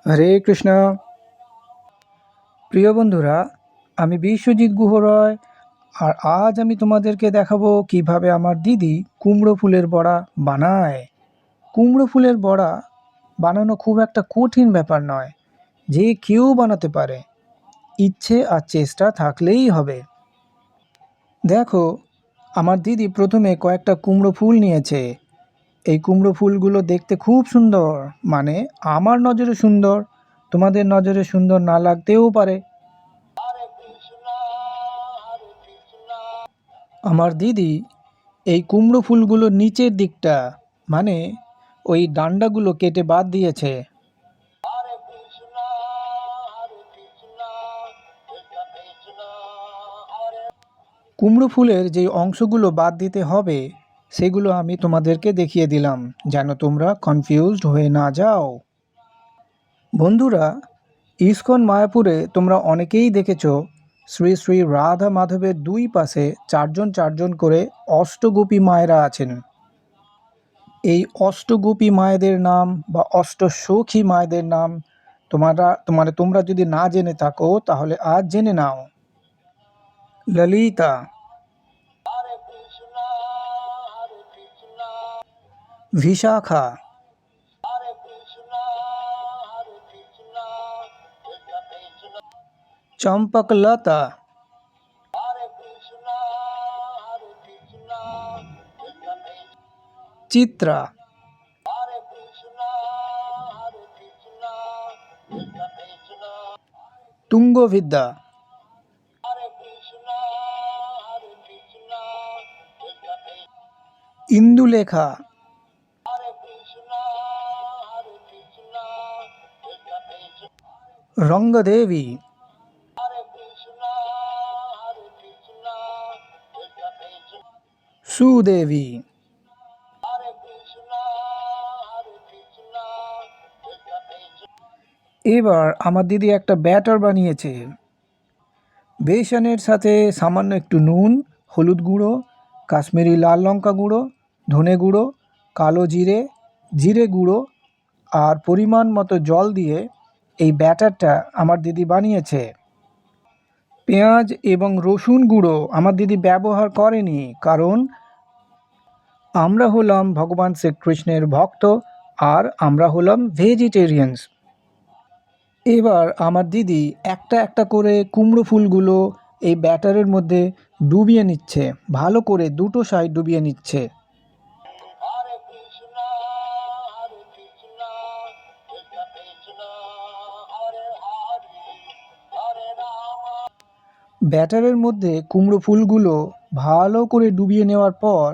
হরে কৃষ্ণ। প্রিয় বন্ধুরা, আমি বিশ্বজিৎ গুহ রয়। আর আজ আমি তোমাদেরকে দেখাবো কিভাবে আমার দিদি কুমড়ো ফুলের বড়া বানায়। কুমড়ো ফুলের বড়া বানানো খুব একটা কঠিন ব্যাপার নয়, যে কেউ বানাতে পারে, ইচ্ছে আর চেষ্টা থাকলেই হবে। দেখো, আমার দিদি প্রথমে কয়েকটা কুমড়ো ফুল নিয়েছে। এই কুমড়ো ফুলগুলো দেখতে খুব সুন্দর, মানে আমার নজরে সুন্দর, তোমাদের নজরে সুন্দর না লাগতেও পারে। আমার দিদি এই কুমড়ো ফুলগুলোর নিচের দিকটা, মানে ওই ডান্ডাগুলো কেটে বাদ দিয়েছে। কুমড়ো ফুলের যে অংশগুলো বাদ দিতে হবে সেগুলো আমি তোমাদেরকে দেখিয়ে দিলাম, যেন তোমরা কনফিউজড হয়ে না যাও। বন্ধুরা, ইস্কন মায়াপুরে তোমরা অনেকেই দেখেছ শ্রী শ্রী রাধা মাধবের দুই পাশে চারজন চারজন করে অষ্টগোপী মায়েরা আছেন। এই অষ্টগোপী মায়েদের নাম বা অষ্টসখী মায়েদের নাম তোমরা যদি না জেনে থাকো তাহলে আজ জেনে নাও। ললিতা, বিশাখা, চম্পকলতা, চিত্রা, তুঙ্গভিদ্যা, ইন্দুলেখা, রঙ্গদেবী, সুদেবী। এবার আমার দিদি একটা ব্যাটার বানিয়েছে। বেসনের সাথে সামান্য একটু নুন, হলুদ গুঁড়ো, কাশ্মীরি লাল লঙ্কা গুঁড়ো, ধনে গুঁড়ো, কালো জিরে, জিরে গুঁড়ো আর পরিমাণ মতো জল দিয়ে এই ব্যাটারটা আমার দিদি বানিয়েছে। পেঁয়াজ এবং রসুন গুঁড়ো আমার দিদি ব্যবহার করেনি, কারণ আমরা হলাম ভগবান শ্রীকৃষ্ণের ভক্ত আর আমরা হলাম ভেজিটেরিয়ানস। এবার আমার দিদি একটা একটা করে কুমড়ো ফুলগুলো এই ব্যাটারের মধ্যে ডুবিয়ে নিচ্ছে, ভালো করে দুটো সাইড ডুবিয়ে নিচ্ছে। ব্যাটারের মধ্যে কুমড়ো ফুলগুলো ভালো করে ডুবিয়ে নেওয়ার পর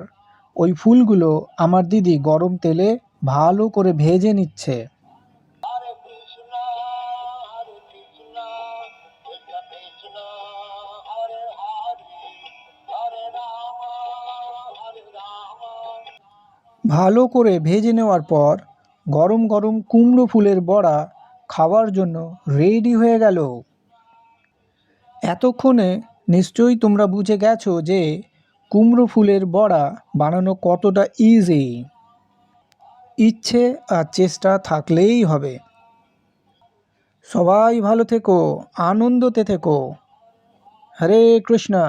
ওই ফুলগুলো আমার দিদি গরম তেলে ভালো করে ভেজে নিচ্ছে। ভালো করে ভেজে নেওয়ার পর গরম গরম কুমড়ো ফুলের বড়া খাওয়ার জন্য রেডি হয়ে গেল। এতক্ষণে নিশ্চয়ই তোমরা বুঝে গেছো যে কুমড়ো ফুলের বড়া বানানো কতটা ইজি। ইচ্ছে আর চেষ্টা থাকলেই হবে। সবাই ভালো থেকো, আনন্দতে থেকো। হরে কৃষ্ণা।